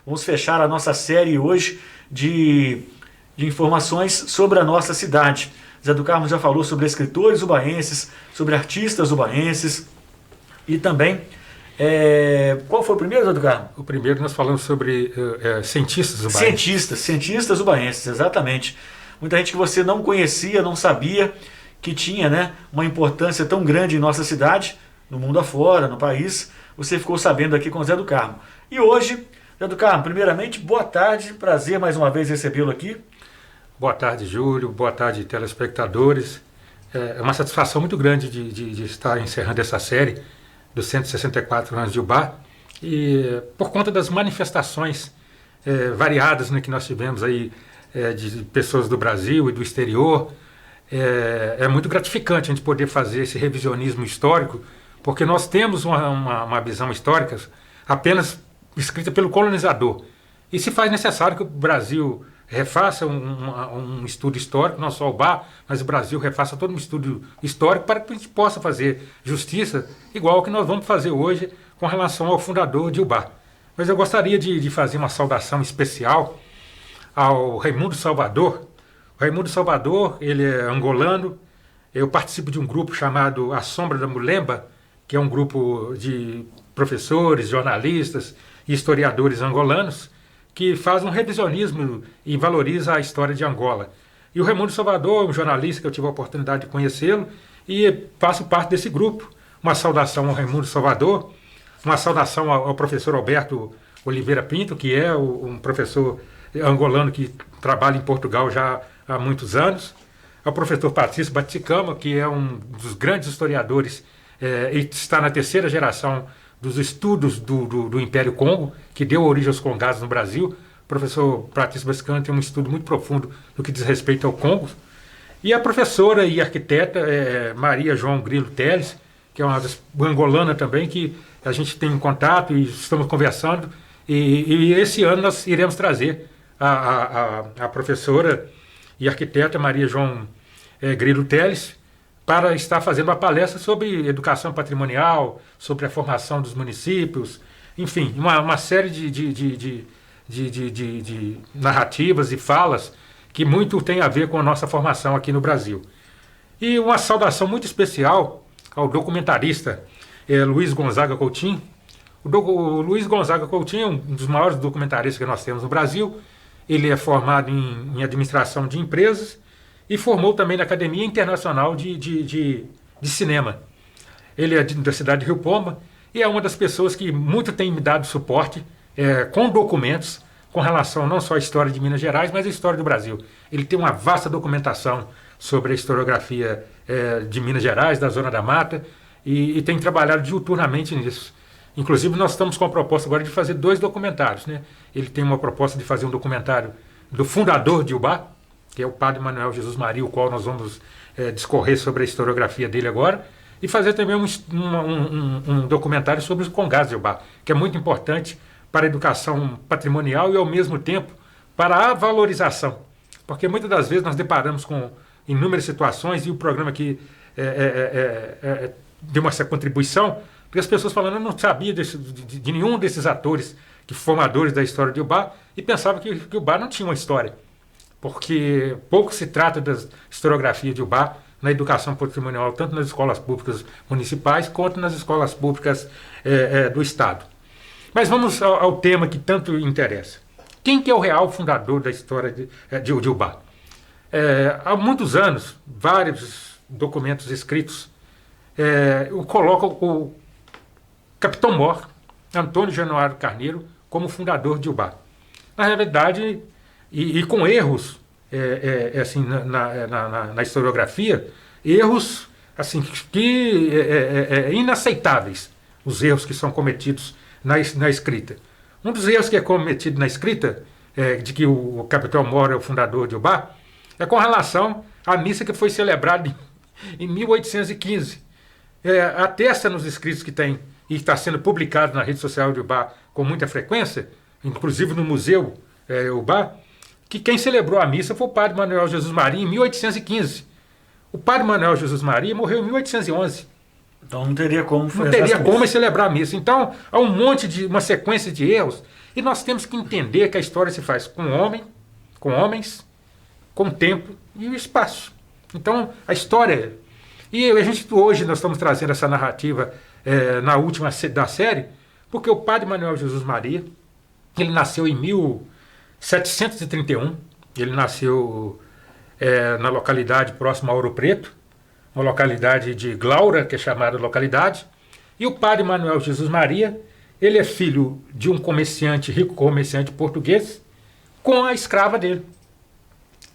Vamos fechar a nossa série hoje de informações sobre a nossa cidade. Zé do Carmo já falou sobre escritores ubaenses, sobre artistas ubaenses e também... qual foi o primeiro, Zé do Carmo? O primeiro nós falamos sobre cientistas ubaenses. Cientistas ubaenses, exatamente. Muita gente que você não conhecia, não sabia que tinha, né, uma importância tão grande em nossa cidade, no mundo afora, no país. Você ficou sabendo aqui com o Zé do Carmo. E hoje, Zé do Carmo, primeiramente, boa tarde, prazer mais uma vez recebê-lo aqui. Boa tarde, Júlio, boa tarde, telespectadores. É uma satisfação muito grande de estar encerrando essa série dos 164 anos de Ubá, e por conta das manifestações variadas, né, que nós tivemos aí de pessoas do Brasil e do exterior. É muito gratificante a gente poder fazer esse revisionismo histórico, porque nós temos uma visão histórica apenas escrita pelo colonizador. E se faz necessário que o Brasil refaça um estudo histórico, não só o Ubá, mas o Brasil refaça todo um estudo histórico para que a gente possa fazer justiça, igual ao que nós vamos fazer hoje com relação ao fundador de Ubá. Mas eu gostaria de fazer uma saudação especial ao Raimundo Salvador. O Raimundo Salvador, ele é angolano. Eu participo de um grupo chamado A Sombra da Mulemba, que é um grupo de professores, jornalistas e historiadores angolanos, que faz um revisionismo e valoriza a história de Angola. E o Raimundo Salvador é um jornalista que eu tive a oportunidade de conhecê-lo e faço parte desse grupo. Uma saudação ao Raimundo Salvador, uma saudação ao professor Alberto Oliveira Pinto, que é um professor angolano que trabalha em Portugal já há muitos anos, ao professor Patrício Baticama, que é um dos grandes historiadores e está na terceira geração dos estudos do Império Congo, que deu origem aos congados no Brasil. O professor Patrício Baticama tem um estudo muito profundo no que diz respeito ao Congo. E a professora e arquiteta Maria João Grilo Teles, que é uma angolana também, que a gente tem um contato e estamos conversando. E esse ano nós iremos trazer a professora e arquiteta Maria João Grilo Teles para estar fazendo uma palestra sobre educação patrimonial, sobre a formação dos municípios, enfim, uma série de narrativas e falas que muito tem a ver com a nossa formação aqui no Brasil. E uma saudação muito especial ao documentarista Luiz Gonzaga Coutinho. O Luiz Gonzaga Coutinho é um dos maiores documentaristas que nós temos no Brasil. Ele é formado em administração de empresas e formou também na Academia Internacional de Cinema. Ele é da cidade de Rio Pomba e é uma das pessoas que muito tem me dado suporte com documentos com relação não só à história de Minas Gerais, mas à história do Brasil. Ele tem uma vasta documentação sobre a historiografia de Minas Gerais, da Zona da Mata, e tem trabalhado diuturnamente nisso. Inclusive, nós estamos com a proposta agora de fazer 2 documentários, né? Ele tem uma proposta de fazer um documentário do fundador de Ubá, que é o padre Manuel Jesus Maria, o qual nós vamos discorrer sobre a historiografia dele agora, e fazer também um documentário sobre os congás de Ubá, que é muito importante para a educação patrimonial e, ao mesmo tempo, para a valorização. Porque muitas das vezes nós deparamos com inúmeras situações, e o programa aqui deu essa contribuição, porque as pessoas falando, eu não sabia de nenhum desses atores formadores da história de Ubá, e pensava que Ubá não tinha uma história, porque pouco se trata da historiografia de Ubá na educação patrimonial, tanto nas escolas públicas municipais quanto nas escolas públicas do Estado. Mas vamos ao tema que tanto interessa. Quem que é o real fundador da história de Ubá? Há muitos anos, vários documentos escritos colocam o Capitão Mor, Antônio Januário Carneiro, como fundador de Ubá. Na realidade, e com erros assim, na historiografia, erros assim, que inaceitáveis, os erros que são cometidos na escrita. Um dos erros que é cometido na escrita, de que o Capitão Mor é o fundador de Ubá, é com relação à missa que foi celebrada em 1815. Atesta nos escritos que tem e está sendo publicado na rede social de Ubá com muita frequência, inclusive no Museu Ubá, que quem celebrou a missa foi o padre Manuel Jesus Maria em 1815. O padre Manuel Jesus Maria morreu em 1811. Então não teria como Não teria como celebrar a missa. Então, há uma sequência de erros, e nós temos que entender que a história se faz com homens, com tempo e o espaço. Então, a história... E hoje nós estamos trazendo essa narrativa na última da série, porque o padre Manuel Jesus Maria, ele nasceu em 1731, ele nasceu na localidade próxima a Ouro Preto, uma localidade de Glaura, que é chamada localidade, e o padre Manuel Jesus Maria, ele é filho de um rico comerciante português, com a escrava dele.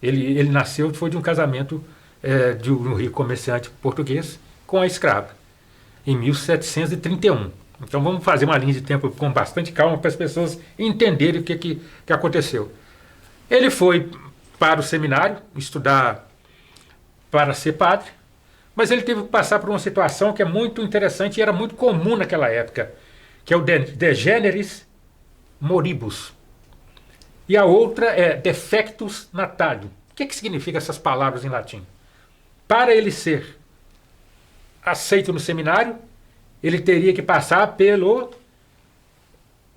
Ele nasceu, foi de um casamento de um rico comerciante português com a escrava, em 1731. Então vamos fazer uma linha de tempo com bastante calma para as pessoas entenderem o que aconteceu. Ele foi para o seminário estudar para ser padre, mas ele teve que passar por uma situação que é muito interessante e era muito comum naquela época, que é o de generis moribus. E a outra é defectus natalium. O que significa essas palavras em latim? Para ele ser aceito no seminário, ele teria que passar pela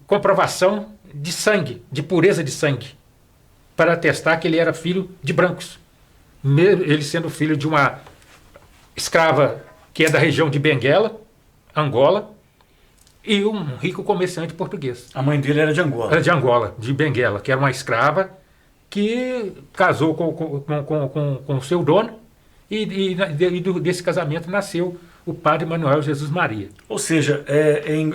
comprovação de sangue, de pureza de sangue, para atestar que ele era filho de brancos. Ele sendo filho de uma escrava que é da região de Benguela, Angola, e um rico comerciante português. A mãe dele era de Angola. Era de Angola, de Benguela, que era uma escrava que casou com o seu dono, e desse casamento nasceu o padre Manuel Jesus Maria. Ou seja,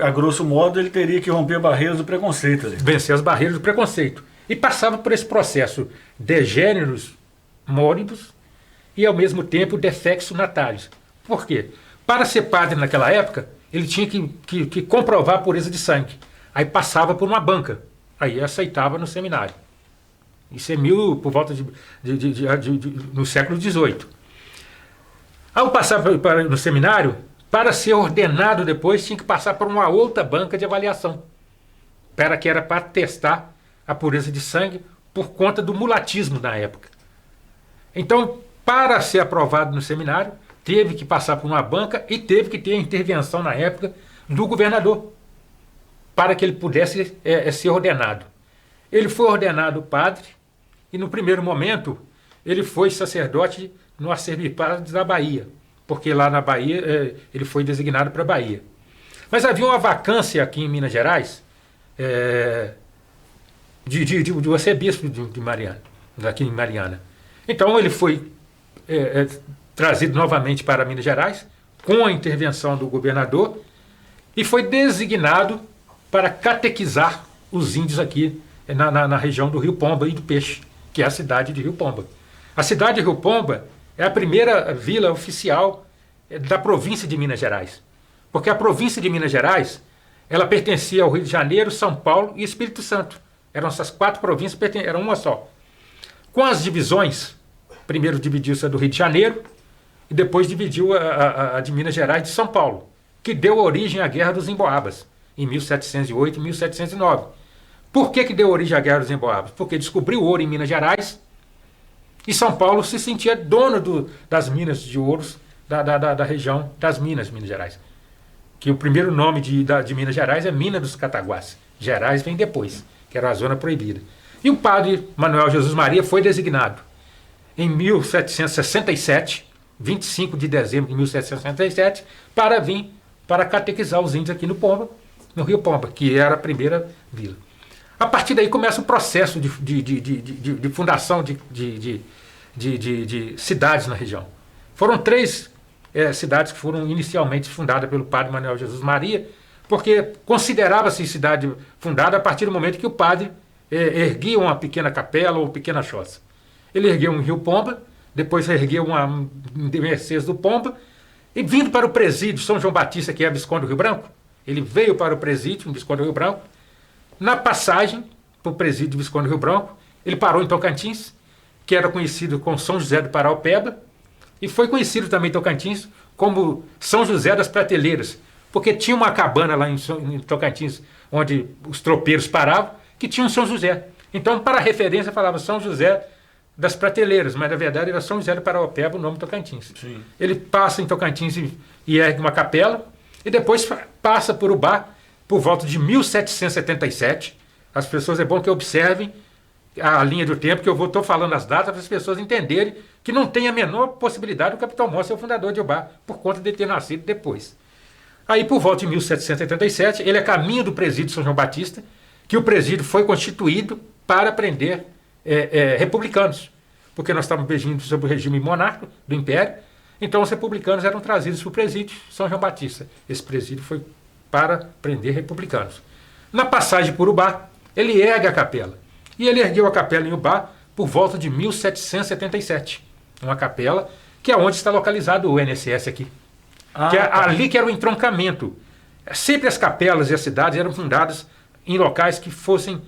a grosso modo, ele teria que romper barreiras do preconceito. Ali. Vencer as barreiras do preconceito. E passava por esse processo de generis moribus e, ao mesmo tempo, defexo natalius. Por quê? Para ser padre naquela época, ele tinha que comprovar a pureza de sangue. Aí passava por uma banca. Aí aceitava no seminário. Isso é por volta no século XVIII. Ao passar no seminário, para ser ordenado depois, tinha que passar por uma outra banca de avaliação. Que era para testar a pureza de sangue por conta do mulatismo na época. Então, para ser aprovado no seminário, teve que passar por uma banca e teve que ter a intervenção na época do governador para que ele pudesse ser ordenado. Ele foi ordenado padre e, no primeiro momento, ele foi sacerdote no arcebispado da Bahia, porque lá na Bahia ele foi designado para a Bahia. Mas havia uma vacância aqui em Minas Gerais do arcebispo de Mariana, aqui em Mariana. Então ele foi trazido novamente para Minas Gerais, com a intervenção do governador, e foi designado para catequizar os índios aqui na região do Rio Pomba e do Peixe, que é a cidade de Rio Pomba. A cidade de Rio Pomba é a primeira vila oficial da província de Minas Gerais. Porque a província de Minas Gerais, ela pertencia ao Rio de Janeiro, São Paulo e Espírito Santo. Eram essas 4 províncias, eram uma só. Com as divisões, primeiro dividiu-se a do Rio de Janeiro e depois dividiu a de Minas Gerais de São Paulo, que deu origem à Guerra dos Emboabas, em 1708 e 1709. Por que deu origem à Guerra dos Emboabas? Porque descobriu ouro em Minas Gerais e São Paulo se sentia dono das minas de ouros da região das Minas Gerais. Que o primeiro nome de Minas Gerais é Mina dos Cataguás. Gerais vem depois, que era a zona proibida. E o padre Manuel Jesus Maria foi designado em 1767, 25 de dezembro de 1767, para vir para catequizar os índios aqui no Rio Pomba, que era a primeira vila. A partir daí começa o processo de fundação de cidades na região. Foram 3 cidades que foram inicialmente fundadas pelo padre Manuel Jesus Maria, porque considerava-se cidade fundada a partir do momento que o padre erguia uma pequena capela ou pequena choça. Ele ergueu um Rio Pomba, depois ergueu uma Mercedes do Pomba, e vindo para o presídio São João Batista, que é a Visconde do Rio Branco, ele veio para o presídio Visconde do Rio Branco. Na passagem para o presídio Visconde do Rio Branco, ele parou em Tocantins, que era conhecido como São José do Paraupeba, e foi conhecido também em Tocantins como São José das Prateleiras, porque tinha uma cabana lá em Tocantins, onde os tropeiros paravam, que tinha um São José. Então, para referência, falava São José das prateleiras, mas na verdade era São José do Paraopeba, o nome Tocantins. Sim. Ele passa em Tocantins e ergue uma capela, e depois passa por Ubá por volta de 1777. As pessoas, é bom que observem a linha do tempo, que eu estou falando as datas para as pessoas entenderem que não tem a menor possibilidade do Capitão Mor ser o fundador de Ubá, por conta de ter nascido depois. Aí, por volta de 1777, ele é caminho do presídio São João Batista, que o presídio foi constituído para prender republicanos, porque nós estávamos beijando sobre o regime monárquico do Império, então os republicanos eram trazidos para o presídio São João Batista. Esse presídio foi para prender republicanos. Na passagem por Ubá, ele ergue a capela. E ele ergueu a capela em Ubá por volta de 1777. Uma capela que é onde está localizado o INSS aqui. Que é ali que era o entroncamento. Sempre as capelas e as cidades eram fundadas em locais que fossem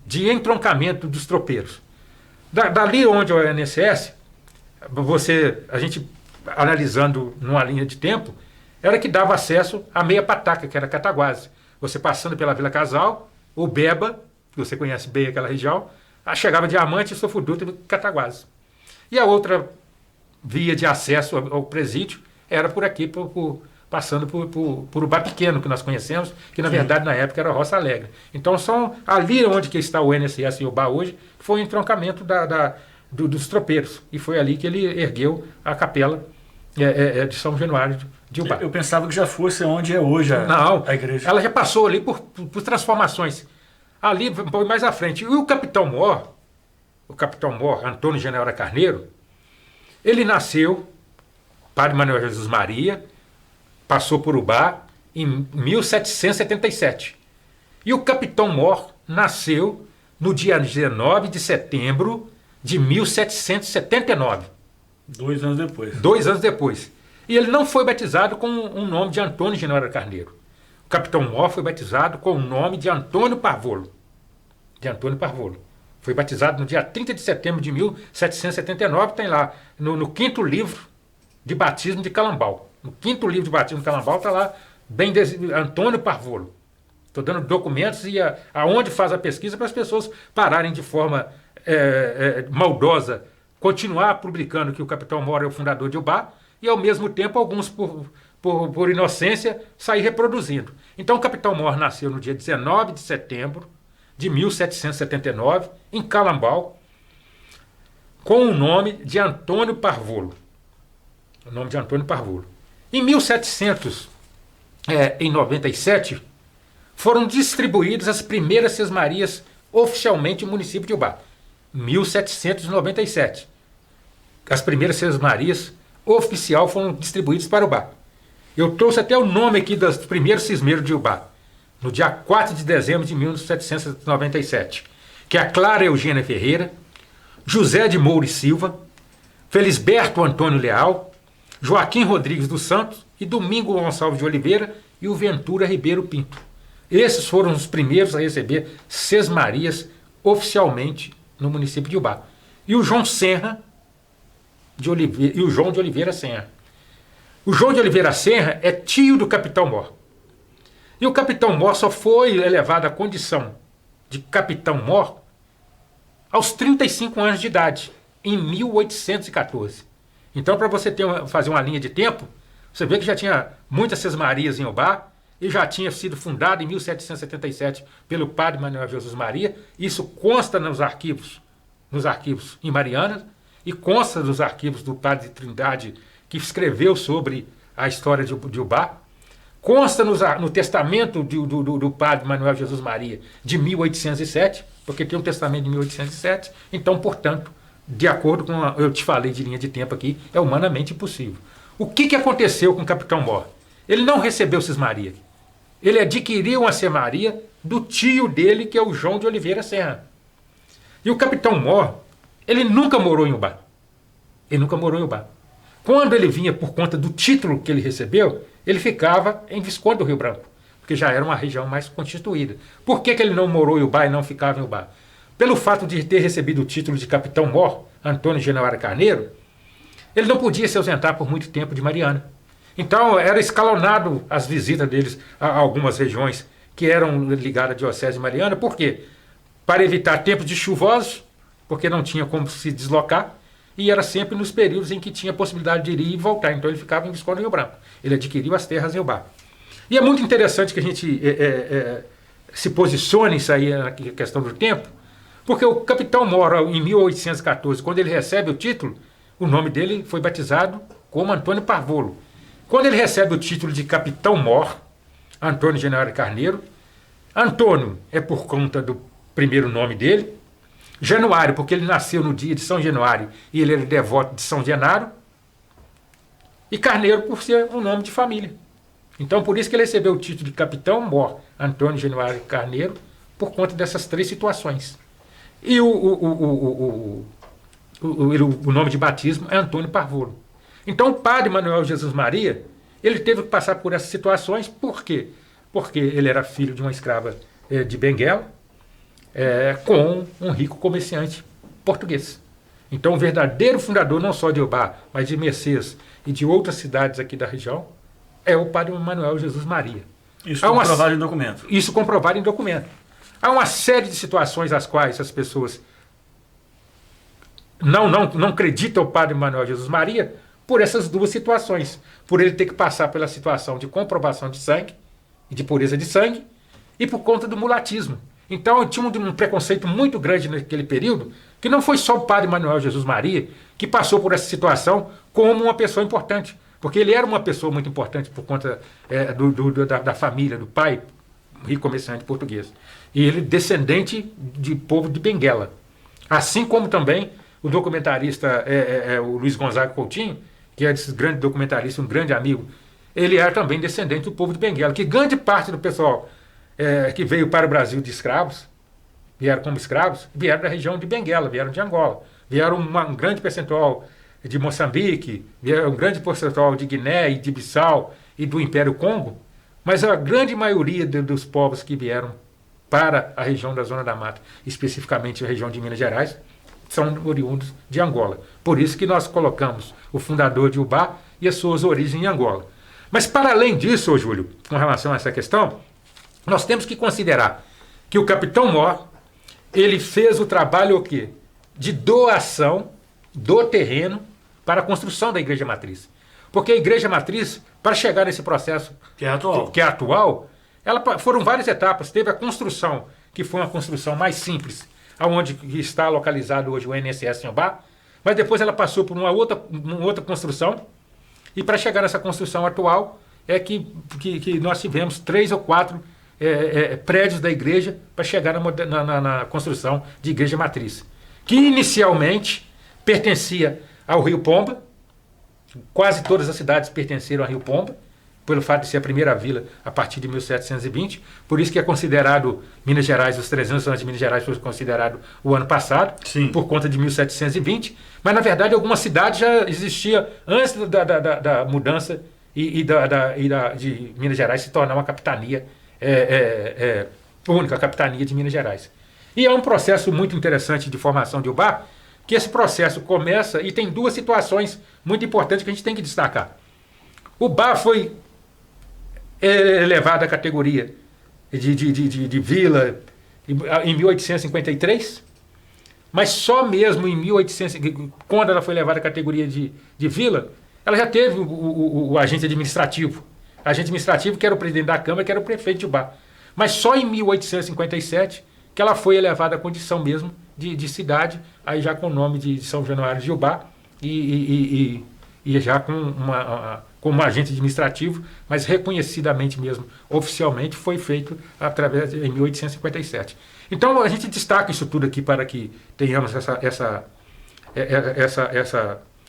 de entroncamento dos tropeiros. Dali onde é o INSS, a gente analisando numa linha de tempo, era que dava acesso à meia pataca, que era Cataguases. Você passando pela Vila Casal, o Beba, que você conhece bem aquela região, chegava Diamante e Sofuduto e Cataguases. E a outra via de acesso ao presídio era por aqui, passando por Ubá Pequeno, que nós conhecemos, que na verdade na época era Roça Alegre. Então são ali onde que está o INSS e Ubá hoje, foi o entroncamento dos tropeiros. E foi ali que ele ergueu a capela de São Januário de Ubá. Eu pensava que já fosse onde é hoje a igreja. Ela já passou ali por transformações. Ali, mais à frente. E o Capitão Mor, Antônio General Carneiro, ele nasceu, Padre Manuel Jesus Maria, passou por Ubá em 1777. E o Capitão Mor nasceu no dia 19 de setembro de 1779. 2 anos depois. 2 anos depois. E ele não foi batizado com o nome de Antônio General Carneiro. O Capitão Mor foi batizado com o nome de Antônio Parvolo. Foi batizado no dia 30 de setembro de 1779, tem lá no 5º livro de batismo de Calambau. No 5º livro de batismo de Calambau está lá, Antônio Parvolo. Estou dando documentos e aonde faz a pesquisa para as pessoas pararem de forma maldosa, continuar publicando que o Capitão Mor é o fundador de Ubá, e ao mesmo tempo alguns por inocência sair reproduzindo. Então o Capitão Mor nasceu no dia 19 de setembro de 1779, em Calambau, com o nome de Antônio Parvolo. Em 1797, foram distribuídas as primeiras sesmarias oficialmente no município de Ubá. 1797. As primeiras sesmarias oficial foram distribuídas para Ubá. Eu trouxe até o nome aqui dos primeiros cismeiros de Ubá, no dia 4 de dezembro de 1797, que é a Clara Eugênia Ferreira, José de Moura e Silva, Felisberto Antônio Leal, Joaquim Rodrigues dos Santos e Domingo Gonçalves de Oliveira e o Ventura Ribeiro Pinto. Esses foram os primeiros a receber sesmarias oficialmente no município de Ubá. E o João de Oliveira Senra. O João de Oliveira Senra é tio do Capitão Mor. E o Capitão Mor só foi elevado à condição de Capitão Mor aos 35 anos de idade, em 1814. Então, para você fazer uma linha de tempo, você vê que já tinha muitas sesmarias em Ubá, e já tinha sido fundado em 1777 pelo Padre Manuel Jesus Maria. Isso consta nos arquivos em Mariana, e consta nos arquivos do Padre Trindade, que escreveu sobre a história de Ubá. Consta no testamento do Padre Manuel Jesus Maria, de 1807, porque tem um testamento de 1807. Então, portanto, de acordo com eu te falei de linha de tempo aqui, é humanamente impossível. O que aconteceu com o Capitão Mor? Ele não recebeu sesmaria. Ele adquiriu uma sesmaria do tio dele, que é o João de Oliveira Serra. E o Capitão Mor, ele nunca morou em Ubá. Quando ele vinha por conta do título que ele recebeu, ele ficava em Visconde do Rio Branco, porque já era uma região mais constituída. Por que ele não morou em Ubá e não ficava em Ubá? Pelo fato de ter recebido o título de Capitão Mor, Antônio General Carneiro, ele não podia se ausentar por muito tempo de Mariana. Então era escalonado as visitas deles a algumas regiões que eram ligadas à Diocese de Mariana. Por quê? Para evitar tempos de chuvosos porque não tinha como se deslocar, e era sempre nos períodos em que tinha possibilidade de ir e voltar. Então ele ficava em Visconde do Rio Branco. Ele adquiriu as terras em Rio Bar. E é muito interessante que a gente se posicione isso aí na questão do tempo, porque o capitão Mor, em 1814, quando ele recebe o título, o nome dele foi batizado como Antônio Parvolo. Quando ele recebe o título de capitão Mor, Antônio Januário Carneiro, Antônio é por conta do primeiro nome dele, Januário, porque ele nasceu no dia de São Januário e ele era devoto de São Genaro, e Carneiro por ser um nome de família. Então, por isso que ele recebeu o título de capitão Mor, Antônio Januário Carneiro, por conta dessas três situações. E o nome de batismo é Antônio Parvolo. Então, o padre Manuel Jesus Maria, ele teve que passar por essas situações, por quê? Porque ele era filho de uma escrava de Benguela, com um rico comerciante português. Então, o verdadeiro fundador, não só de Ubá, mas de Mercês e de outras cidades aqui da região, é o padre Manuel Jesus Maria. Isso comprovado em documento. Isso comprovado em documento. Há uma série de situações às quais as pessoas não acreditam o padre Manuel Jesus Maria por essas duas situações. Por ele ter que passar pela situação de comprovação de sangue, e de pureza de sangue, e por conta do mulatismo. Então tinha um preconceito muito grande naquele período, que não foi só o padre Manuel Jesus Maria que passou por essa situação como uma pessoa importante, porque ele era uma pessoa muito importante por conta da família, do pai, rico comerciante português. E ele descendente de povo de Benguela. Assim como também o documentarista o Luiz Gonzaga Coutinho, que é esse grande documentarista, um grande amigo, ele era também descendente do povo de Benguela, que grande parte do pessoal que veio para o Brasil de escravos, vieram como escravos, vieram da região de Benguela, vieram de Angola, vieram um grande percentual de Moçambique, vieram um grande percentual de Guiné e de Bissau e do Império Congo, mas a grande maioria dos povos que vieram para a região da Zona da Mata, especificamente a região de Minas Gerais, são oriundos de Angola. Por isso que nós colocamos o fundador de Ubá e as suas origens em Angola. Mas para além disso, ô Júlio, com relação a essa questão, nós temos que considerar que o capitão Mor, ele fez o trabalho o quê? De doação do terreno para a construção da Igreja Matriz. Porque a Igreja Matriz, para chegar nesse processo que é atual, foram várias etapas. Teve a construção, que foi uma construção mais simples, onde está localizado hoje o INSS em Ubá, mas depois ela passou por uma outra construção, e para chegar nessa construção atual é que nós tivemos 3 ou 4 prédios da igreja para chegar na construção de Igreja Matriz, que inicialmente pertencia ao Rio Pomba. Quase todas as cidades pertenceram ao Rio Pomba, pelo fato de ser a primeira vila a partir de 1720, por isso que é considerado Minas Gerais, os 300 anos de Minas Gerais foi considerado o ano passado, sim, por conta de 1720, mas na verdade algumas cidades já existiam antes da mudança de Minas Gerais se tornar uma capitania única, a capitania de Minas Gerais. E é um processo muito interessante de formação de Ubá, que esse processo começa e tem duas situações muito importantes que a gente tem que destacar. Ubá foi elevado à categoria de vila em 1853, mas só mesmo em 1800, quando ela foi elevada à categoria de vila, ela já teve o agente administrativo. Agente administrativo que era o presidente da Câmara, que era o prefeito de Ubá. Mas só em 1857 que ela foi elevada à condição mesmo de cidade, aí já com o nome de São Januário de Ubá e já como agente administrativo, mas reconhecidamente mesmo, oficialmente, foi feito em 1857. Então a gente destaca isso tudo aqui para que tenhamos essa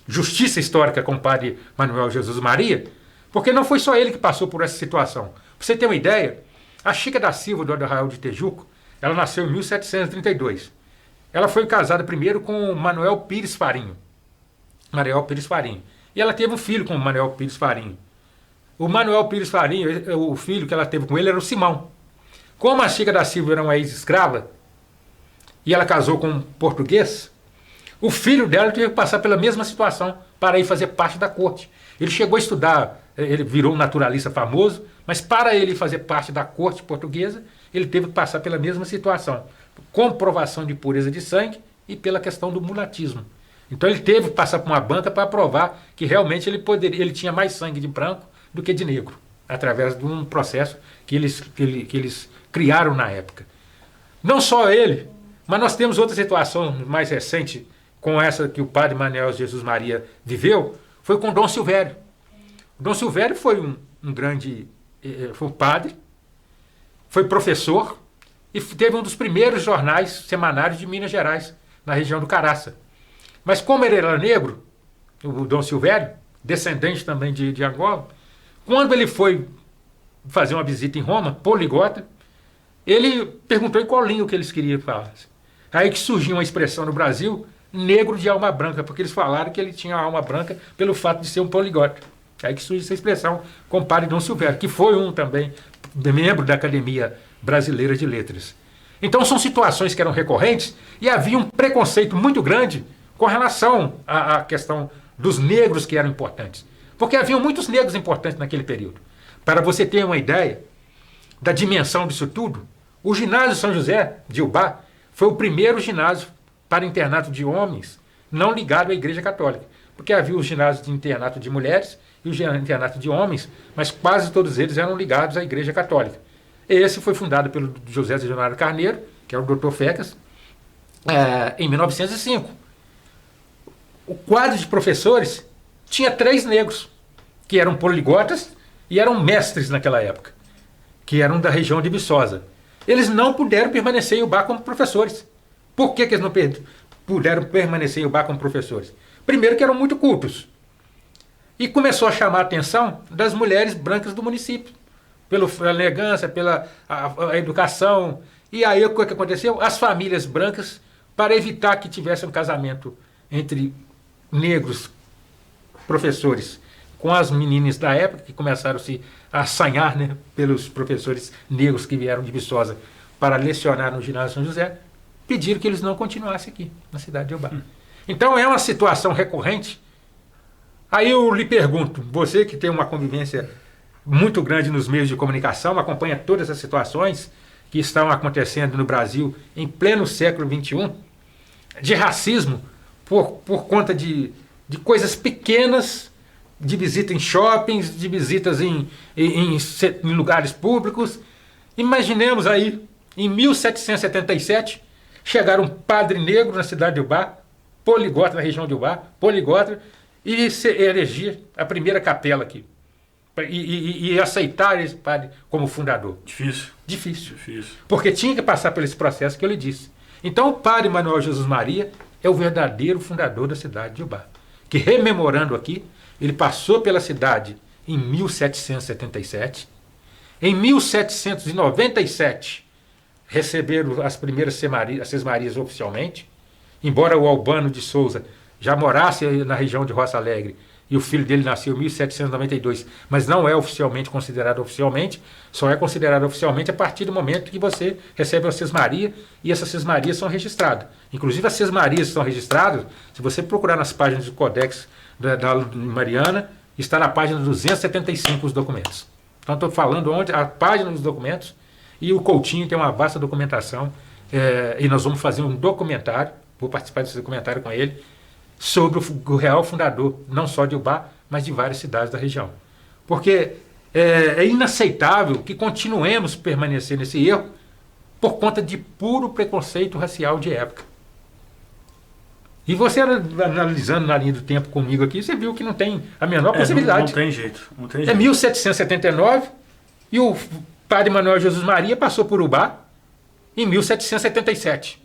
justiça histórica com o padre Manuel Jesus Maria, porque não foi só ele que passou por essa situação. Para você ter uma ideia, a Chica da Silva, do Arraial de Tejuco, ela nasceu em 1732. Ela foi casada primeiro com Manuel Pires Farinho. Manuel Pires Farinho. E ela teve um filho com o Manuel Pires Farinho. O Manuel Pires Farinho, o filho que ela teve com ele era o Simão. Como a Chica da Silva era uma ex-escrava, e ela casou com um português, o filho dela teve que passar pela mesma situação para ir fazer parte da corte. Ele chegou a estudar, ele virou um naturalista famoso, mas para ele fazer parte da corte portuguesa, ele teve que passar pela mesma situação. Comprovação de pureza de sangue e pela questão do mulatismo. Então ele teve que passar por uma banca para provar que realmente ele tinha mais sangue de branco do que de negro, através de um processo que eles criaram na época. Não só ele, mas nós temos outra situação mais recente, com essa que o padre Manuel Jesus Maria viveu, foi com Dom Silvério. Dom Silvério foi um grande foi um padre, foi professor e teve um dos primeiros jornais semanários de Minas Gerais, na região do Caraça. Mas como ele era negro, o Dom Silvério, descendente também de Angola, quando ele foi fazer uma visita em Roma, poliglota, ele perguntou em qual língua que eles queriam falar. Aí que surgiu uma expressão no Brasil, negro de alma branca, porque eles falaram que ele tinha alma branca pelo fato de ser um poliglota. Aí que surge essa expressão com o padre Dom Silvério, que foi também membro da Academia Brasileira de Letras. Então são situações que eram recorrentes e havia um preconceito muito grande com relação à questão dos negros que eram importantes. Porque haviam muitos negros importantes naquele período. Para você ter uma ideia da dimensão disso tudo, o ginásio São José de Ubá foi o primeiro ginásio para internato de homens não ligado à Igreja Católica. Porque havia os ginásios de internato de mulheres e o internato de homens, mas quase todos eles eram ligados à Igreja Católica. Esse foi fundado pelo José de Januário Carneiro, que é o Dr. Fecas, em 1905. O quadro de professores tinha 3 negros, que eram poliglotas e eram mestres naquela época, que eram da região de Viçosa. Eles não puderam permanecer em Ubá como professores. Por que eles não puderam permanecer em Ubá como professores? Primeiro que eram muito cultos. E começou a chamar a atenção das mulheres brancas do município, pela elegância, pela a educação. E aí o que aconteceu? As famílias brancas, para evitar que tivesse um casamento entre negros professores com as meninas da época, que começaram -se a assanhar, né, pelos professores negros que vieram de Viçosa para lecionar no ginásio São José, pediram que eles não continuassem aqui, na cidade de Ubá. Então é uma situação recorrente. Aí eu lhe pergunto, você que tem uma convivência muito grande nos meios de comunicação, acompanha todas as situações que estão acontecendo no Brasil em pleno século XXI, de racismo por conta de coisas pequenas, de visita em shoppings, de visitas em lugares públicos. Imaginemos aí, em 1777, chegar um padre negro na cidade de Ubá, poliglota na região de Ubá, poliglota, e eleger a primeira capela aqui. E aceitar esse padre como fundador. Difícil. Porque tinha que passar por esse processo que eu lhe disse. Então o padre Manuel Jesus Maria é o verdadeiro fundador da cidade de Ubá. Que, rememorando aqui, ele passou pela cidade em 1777. Em 1797, receberam as primeiras sesmarias oficialmente. Embora o Albano de Souza já morasse na região de Roça Alegre e o filho dele nasceu em 1792, mas não é oficialmente considerado oficialmente, só é considerado oficialmente a partir do momento que você recebe uma sesmaria e essas sesmarias são registradas. Inclusive as sesmarias são registradas, se você procurar nas páginas do Codex da Mariana, está na página 275 os documentos. Então estou falando onde a página dos documentos, e o Coutinho tem uma vasta documentação, e nós vamos fazer um documentário, vou participar desse documentário com ele, sobre o real fundador, não só de Ubá, mas de várias cidades da região. Porque é inaceitável que continuemos a permanecer nesse erro por conta de puro preconceito racial de época. E você, analisando na linha do tempo comigo aqui, você viu que não tem a menor possibilidade. Não tem jeito. É 1779 e o padre Manuel Jesus Maria passou por Ubá em 1777.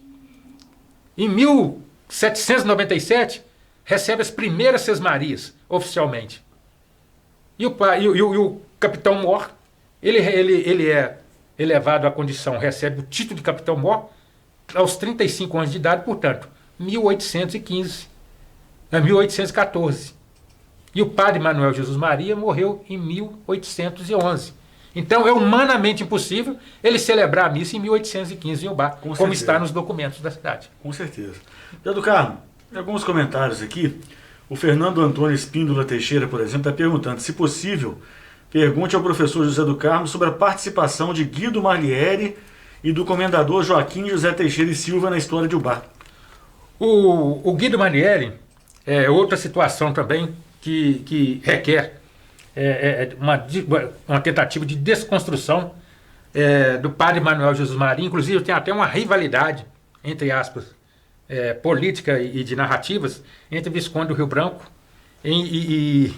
Em 1797, recebe as primeiras sesmarias, oficialmente. E o capitão Mor, ele é elevado à condição, recebe o título de capitão-mor aos 35 anos de idade, portanto, 1814. E o padre Manuel Jesus Maria morreu em 1811. Então é humanamente impossível ele celebrar a missa em 1815 em Ubá, como está nos documentos da cidade. Com certeza. Zé do Carmo, alguns comentários aqui. O Fernando Antônio Espíndola Teixeira, por exemplo, está perguntando, se possível, pergunte ao professor José do Carmo sobre a participação de Guido Marlieri e do comendador Joaquim José Teixeira e Silva na história de Ubá. O Guido Manieri é outra situação também que requer uma tentativa de desconstrução do padre Manuel Jesus Maria. Inclusive tem até uma rivalidade, entre aspas, política e de narrativas entre Visconde do Rio Branco e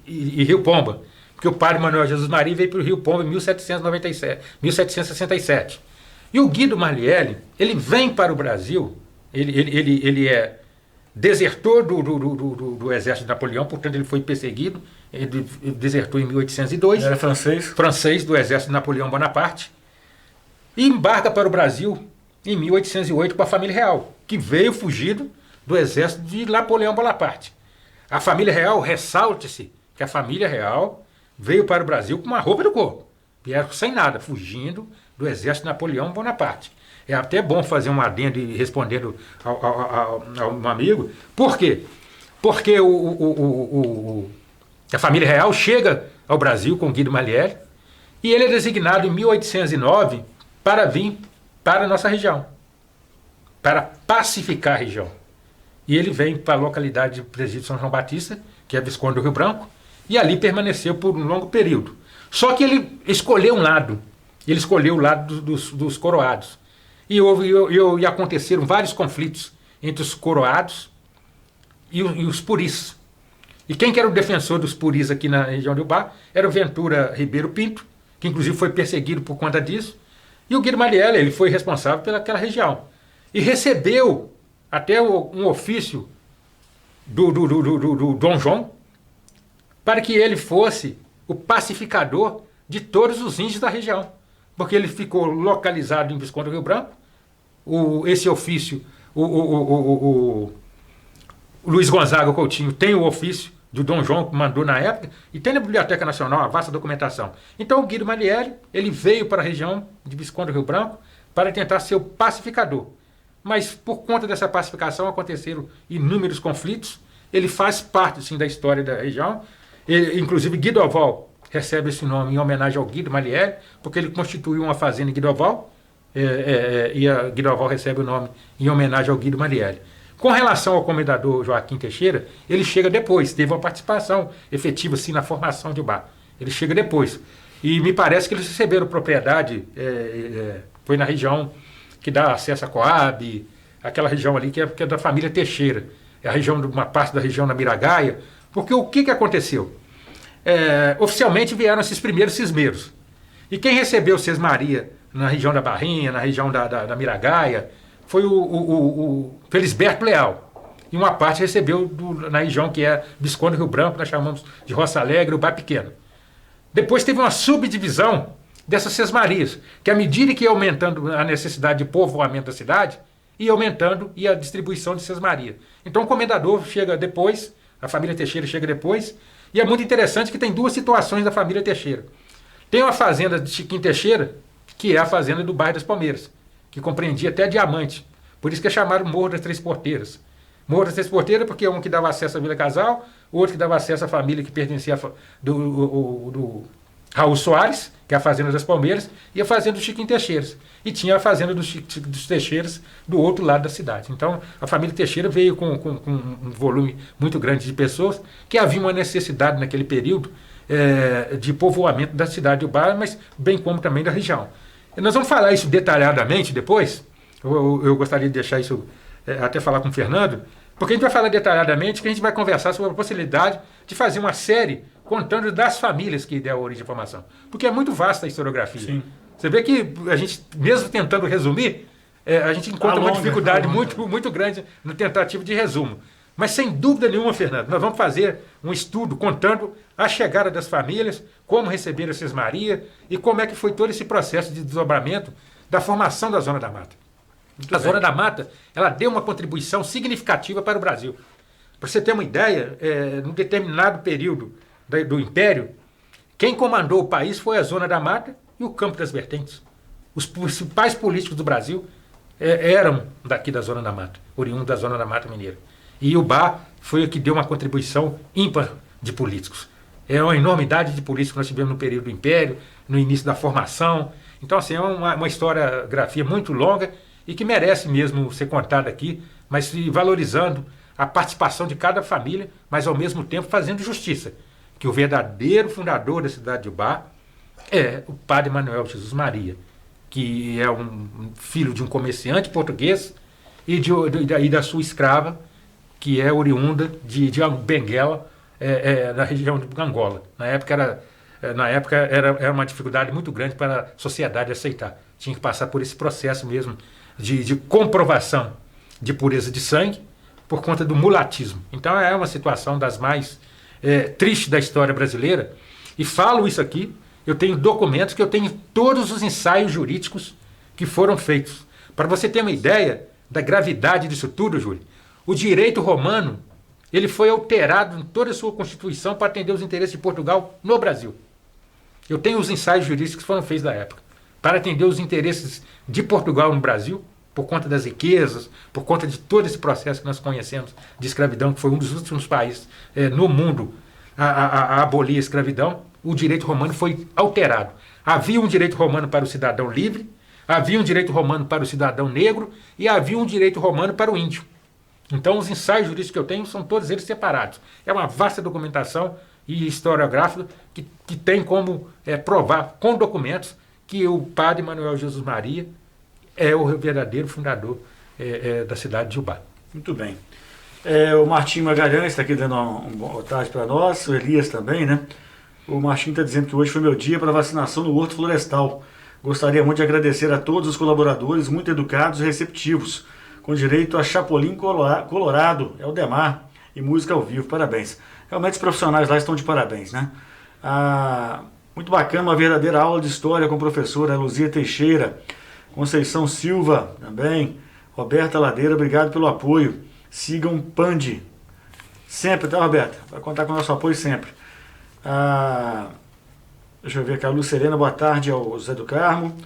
Rio Pomba, porque o padre Manuel Jesus Maria veio para o Rio Pomba em 1767. E o Guido Manieri, ele vem para o Brasil, ele é desertor do exército de Napoleão, portanto ele foi perseguido, ele desertou em 1802. Era francês? Francês do exército de Napoleão Bonaparte. E embarca para o Brasil em 1808 com a família real, que veio fugido do exército de Napoleão Bonaparte. A família real, ressalte-se que a família real veio para o Brasil com uma roupa do corpo. Vieram sem nada, fugindo do exército de Napoleão Bonaparte. É até bom fazer um adendo e respondendo ao um amigo. Por quê? Porque a família real chega ao Brasil com Guido Manieri e ele é designado em 1809 para vir para a nossa região, para pacificar a região. E ele vem para a localidade de Presídio São João Batista, que é Visconde do Rio Branco, e ali permaneceu por um longo período. Só que ele escolheu um lado, ele escolheu o lado dos coroados. E aconteceram vários conflitos entre os coroados e os puris. E quem que era o defensor dos puris aqui na região do Ubá era o Ventura Ribeiro Pinto, que inclusive foi perseguido por conta disso. E o Guido Manieri, ele foi responsável pelaquela região. E recebeu até um ofício do Dom João para que ele fosse o pacificador de todos os índios da região. Porque ele ficou localizado em Visconde do Rio Branco. Esse ofício, o Luiz Gonzaga Coutinho tem o ofício do Dom João que mandou na época, e tem na Biblioteca Nacional a vasta documentação. Então o Guido Manieri, ele veio para a região de Visconde do Rio Branco para tentar ser o pacificador. Mas por conta dessa pacificação aconteceram inúmeros conflitos. Ele faz parte, sim, da história da região. Inclusive Guidoval recebe esse nome em homenagem ao Guido Manieri, porque ele constituiu uma fazenda em Guidoval, e a Guidoval recebe o nome em homenagem ao Guido Manieri. Com relação ao comendador Joaquim Teixeira, ele chega depois, teve uma participação efetiva sim, na formação de Ubá. Ele chega depois. E me parece que eles receberam propriedade, foi na região que dá acesso a Coab, aquela região ali que é da família Teixeira, é a região, uma parte da região da Miragaia, porque o que aconteceu? Oficialmente vieram esses primeiros cismeiros. E quem recebeu Sesmaria na região da Barrinha, na região da Miragaia, foi o Felisberto Leal. E uma parte recebeu na região que é Visconde do Rio Branco, nós chamamos de Roça Alegre, Ubá Pequeno. Depois teve uma subdivisão dessas Sesmarias, que à medida que ia aumentando a necessidade de povoamento da cidade, ia aumentando a distribuição de Sesmaria. Então o comendador chega depois, a família Teixeira chega depois, e é muito interessante que tem duas situações da família Teixeira. Tem uma fazenda de Chiquinho Teixeira, que é a fazenda do bairro das Palmeiras, que compreendia até Diamante. Por isso que é chamado Morro das Três Porteiras. Morro das Três Porteiras porque é um que dava acesso à Vila Casal, o outro que dava acesso à família que pertencia do Raul Soares, que é a fazenda das Palmeiras, e a fazenda do Chiquinho Teixeiras. E tinha a fazenda dos Teixeiras do outro lado da cidade. Então, a família Teixeira veio com um volume muito grande de pessoas, que havia uma necessidade naquele período de povoamento da cidade de Ubá, mas bem como também da região. E nós vamos falar isso detalhadamente depois. Eu gostaria de deixar isso, até falar com o Fernando, porque a gente vai falar detalhadamente, que a gente vai conversar sobre a possibilidade de fazer uma série contando das famílias que deram origem à formação. Porque é muito vasta a historiografia. Sim. Você vê que a gente, mesmo tentando resumir, a gente encontra uma dificuldade muito grande no tentativo de resumo. Mas sem dúvida nenhuma, Fernando, nós vamos fazer um estudo contando a chegada das famílias, como receberam a Sesmaria e como é que foi todo esse processo de desdobramento da formação da Zona da Mata. A Zona da Mata, ela deu uma contribuição significativa para o Brasil. Para você ter uma ideia, num determinado período do Império, quem comandou o país foi a Zona da Mata e o Campo das Vertentes. Os principais políticos do Brasil eram daqui da Zona da Mata, oriundos da Zona da Mata Mineira. E Ubá foi o que deu uma contribuição ímpar de políticos. É uma enormidade de políticos que nós tivemos no período do Império, no início da formação. Então, assim, é uma historiografia muito longa e que merece mesmo ser contada aqui, mas valorizando a participação de cada família, mas ao mesmo tempo fazendo justiça, que o verdadeiro fundador da cidade de Ubá é o padre Manuel Jesus Maria, que é um filho de um comerciante português e da sua escrava, que é oriunda de Benguela, da região de Angola. Na época era uma dificuldade muito grande para a sociedade aceitar. Tinha que passar por esse processo mesmo de comprovação de pureza de sangue por conta do mulatismo. Então é uma situação das mais tristes da história brasileira. E falo isso aqui, eu tenho documentos, que eu tenho todos os ensaios jurídicos que foram feitos. Para você ter uma ideia da gravidade disso tudo, Júlio, o direito romano ele foi alterado em toda a sua Constituição para atender os interesses de Portugal no Brasil. Eu tenho os ensaios jurídicos que foram feitos da época, para atender os interesses de Portugal no Brasil, por conta das riquezas, por conta de todo esse processo que nós conhecemos de escravidão, que foi um dos últimos países no mundo a abolir a escravidão. O direito romano foi alterado. Havia um direito romano para o cidadão livre, havia um direito romano para o cidadão negro e havia um direito romano para o índio. Então os ensaios jurídicos que eu tenho são todos eles separados. É uma vasta documentação e historiográfica que tem como provar com documentos que o padre Manuel Jesus Maria é o verdadeiro fundador da cidade de Ubá. Muito bem. O Martim Magalhães está aqui dando uma boa tarde para nós, o Elias também, né? O Martim está dizendo que hoje foi meu dia para vacinação no Horto Florestal. Gostaria muito de agradecer a todos os colaboradores, muito educados e receptivos, com direito a Chapolin Colorado, é o Demar, e música ao vivo. Parabéns. Realmente os profissionais lá estão de parabéns, né? Muito bacana, uma verdadeira aula de história com a professora Luzia Teixeira, Conceição Silva também, Roberta Ladeira, obrigado pelo apoio. Sigam Pandi. Sempre, tá, Roberta? Vai contar com o nosso apoio sempre. Deixa eu ver aqui, a Lucelena, boa tarde ao Zé do Carmo.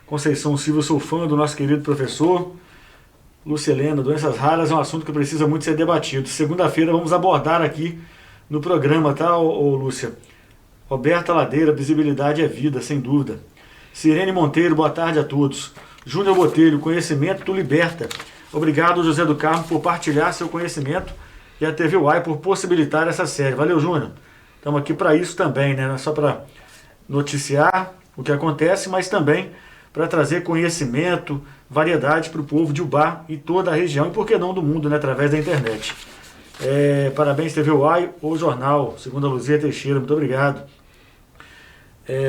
Conceição Silva, sou fã do nosso querido professor. Lucelena, doenças raras é um assunto que precisa muito ser debatido. Segunda-feira vamos abordar aqui no programa, tá, Lúcia? Roberta Ladeira, visibilidade é vida, sem dúvida. Sirene Monteiro, boa tarde a todos. Júnior Botelho, conhecimento tu liberta. Obrigado, José do Carmo, por partilhar seu conhecimento e a TV Uai por possibilitar essa série. Valeu, Júnior. Estamos aqui para isso também, né? Não é só para noticiar o que acontece, mas também para trazer conhecimento, variedade para o povo de Ubá e toda a região, e por que não do mundo, né? Através da internet. Parabéns, TV Uai, ou jornal, segundo a Luzia Teixeira, muito obrigado.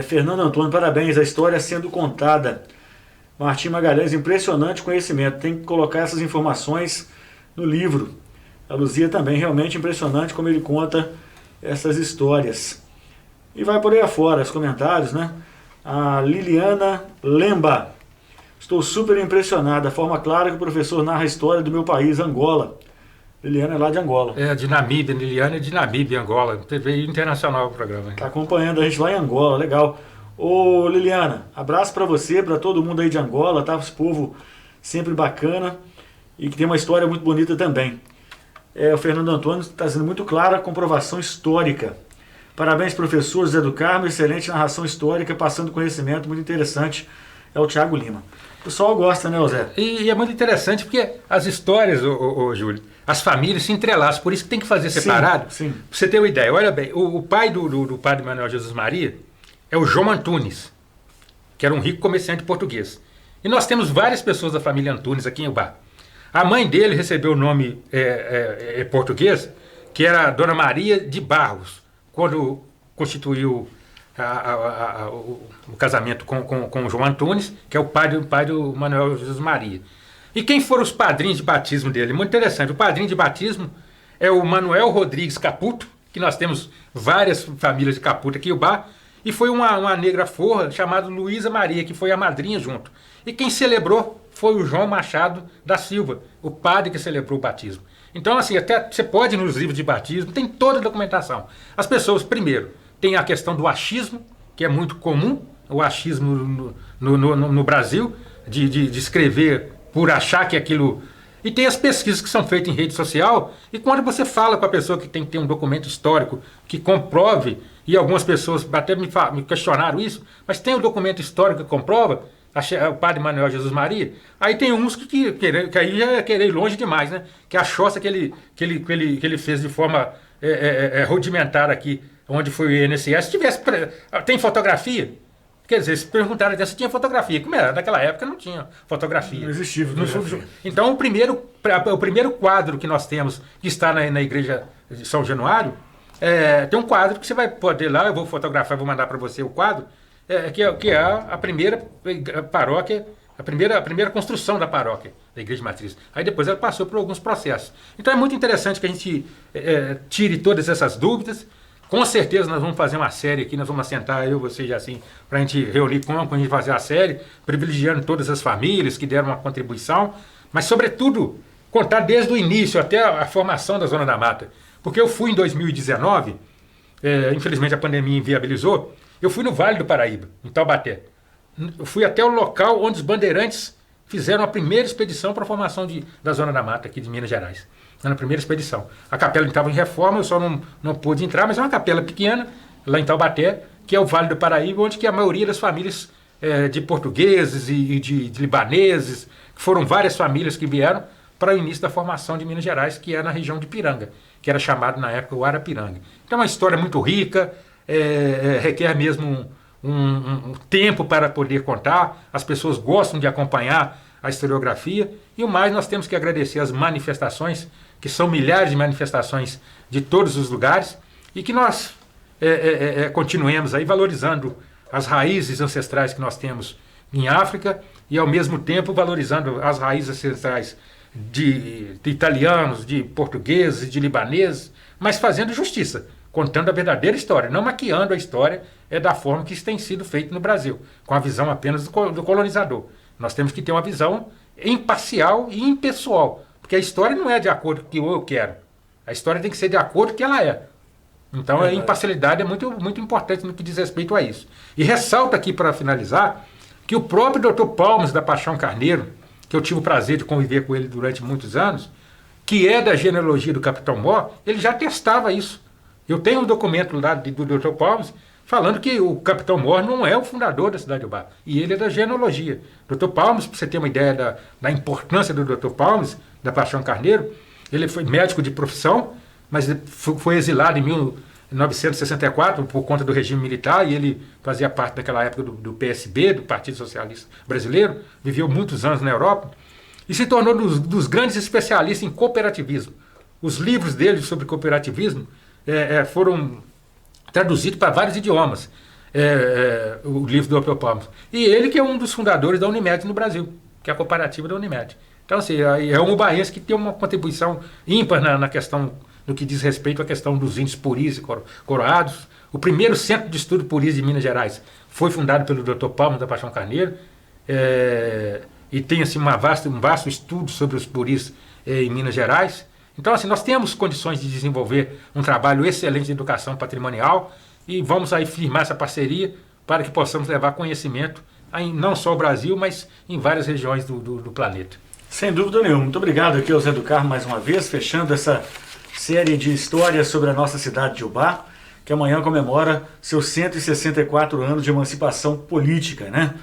Fernando Antônio, parabéns, a história sendo contada. Martim Magalhães, impressionante conhecimento, tem que colocar essas informações no livro. A Luzia também, realmente impressionante como ele conta essas histórias. E vai por aí afora, os comentários, né? A Liliana Lemba, estou super impressionada, a forma clara que o professor narra a história do meu país, Angola. Liliana é lá de Angola. De Namíbia, Liliana é de Namíbia, Angola. TV internacional o programa. Está acompanhando a gente lá em Angola, legal. Ô Liliana, abraço para você, para todo mundo aí de Angola, tá? Esse povo sempre bacana e que tem uma história muito bonita também. O Fernando Antônio está sendo muito clara a comprovação histórica. Parabéns, professor Zé do Carmo, excelente narração histórica, passando conhecimento muito interessante. É o Thiago Lima. O pessoal gosta, né, Zé? E é muito interessante porque as histórias, Júlio, as famílias se entrelaçam, por isso que tem que fazer separado. Sim. Pra você ter uma ideia, olha bem, o pai do padre Manuel Jesus Maria é o João Antunes, que era um rico comerciante português. E nós temos várias pessoas da família Antunes aqui em Ubá. A mãe dele recebeu o nome português, que era Dona Maria de Barros, quando constituiu o casamento com o João Antunes, que é o pai do Manuel Jesus Maria. E quem foram os padrinhos de batismo dele? Muito interessante. O padrinho de batismo é o Manuel Rodrigues Caputo, que nós temos várias famílias de Caputo aqui em Ubá, e foi uma negra forra chamada Luísa Maria, que foi a madrinha junto. E quem celebrou foi o João Machado da Silva, o padre que celebrou o batismo. Então, assim, até você pode ir nos livros de batismo, tem toda a documentação. As pessoas, primeiro, tem a questão do achismo, que é muito comum, o achismo no Brasil, de escrever por achar que aquilo... E tem as pesquisas que são feitas em rede social, e quando você fala com a pessoa que tem que ter um documento histórico que comprove, e algumas pessoas até me questionaram isso, mas tem um documento histórico que comprova, o padre Manuel Jesus Maria. Aí tem uns que aí já é querer ir longe demais, né? Que a choça que ele fez de forma rudimentar aqui, onde foi o INSS, tem fotografia? Quer dizer, se perguntaram se tinha fotografia. Como era? Naquela época não tinha fotografia. Não existia fotografia. Então o primeiro quadro que nós temos, que está na igreja de São Januário, tem um quadro que você vai poder lá, eu vou fotografar, vou mandar para você o quadro, que é a primeira paróquia, a primeira construção da paróquia, da Igreja Matriz. Aí depois ela passou por alguns processos. Então é muito interessante que a gente tire todas essas dúvidas. Com certeza nós vamos fazer uma série aqui, nós vamos sentar, eu, você já assim, para a gente reunir com a gente fazer a série, privilegiando todas as famílias que deram uma contribuição, mas sobretudo contar desde o início até a formação da Zona da Mata. Porque eu fui em 2019, infelizmente a pandemia inviabilizou, eu fui no Vale do Paraíba, em Taubaté. Eu fui até o local onde os bandeirantes fizeram a primeira expedição para a formação da Zona da Mata aqui de Minas Gerais. Na primeira expedição. A capela estava em reforma, eu só não pude entrar, mas é uma capela pequena, lá em Taubaté, que é o Vale do Paraíba, onde que a maioria das famílias de portugueses e de libaneses, que foram várias famílias que vieram para o início da formação de Minas Gerais, que é na região de Piranga, que era chamado na época o Arapiranga. Então é uma história muito rica, requer mesmo um tempo para poder contar, as pessoas gostam de acompanhar a historiografia, e o mais nós temos que agradecer as manifestações, que são milhares de manifestações de todos os lugares, e que nós continuemos aí valorizando as raízes ancestrais que nós temos em África, e ao mesmo tempo valorizando as raízes ancestrais de italianos, de portugueses, de libaneses, mas fazendo justiça, contando a verdadeira história, não maquiando a história da forma que isso tem sido feito no Brasil, com a visão apenas do colonizador. Nós temos que ter uma visão imparcial e impessoal, porque a história não é de acordo com o que eu quero. A história tem que ser de acordo com o que ela é. Então a imparcialidade é muito, muito importante no que diz respeito a isso. E ressalto aqui, para finalizar, que o próprio Dr. Palmes da Paixão Carneiro, que eu tive o prazer de conviver com ele durante muitos anos, que é da genealogia do Capitão Mor, ele já testava isso. Eu tenho um documento lá do Dr. Palmes falando que o Capitão Mor não é o fundador da cidade de Ubá, e ele é da genealogia. Dr. Palmes, para você ter uma ideia da importância do Dr. Palmes, da Paixão Carneiro, ele foi médico de profissão, mas foi exilado em 1964 por conta do regime militar, e ele fazia parte daquela época do PSB, do Partido Socialista Brasileiro, viveu muitos anos na Europa, e se tornou dos grandes especialistas em cooperativismo. Os livros dele sobre cooperativismo foram traduzido para vários idiomas, o livro do Dr. Palmes. E ele que é um dos fundadores da Unimed no Brasil, que é a cooperativa da Unimed. Então, assim, é um ubaense que tem uma contribuição ímpar na questão, no que diz respeito à questão dos índios puris e coroados. O primeiro centro de estudo puris de Minas Gerais foi fundado pelo Dr. Palmes da Paixão Carneiro, e tem assim, um vasto estudo sobre os puris em Minas Gerais. Então, assim, nós temos condições de desenvolver um trabalho excelente de educação patrimonial, e vamos aí firmar essa parceria para que possamos levar conhecimento em não só o Brasil, mas em várias regiões do planeta. Sem dúvida nenhuma. Muito obrigado aqui ao Zé do Carmo mais uma vez, fechando essa série de histórias sobre a nossa cidade de Ubá, que amanhã comemora seus 164 anos de emancipação política, né?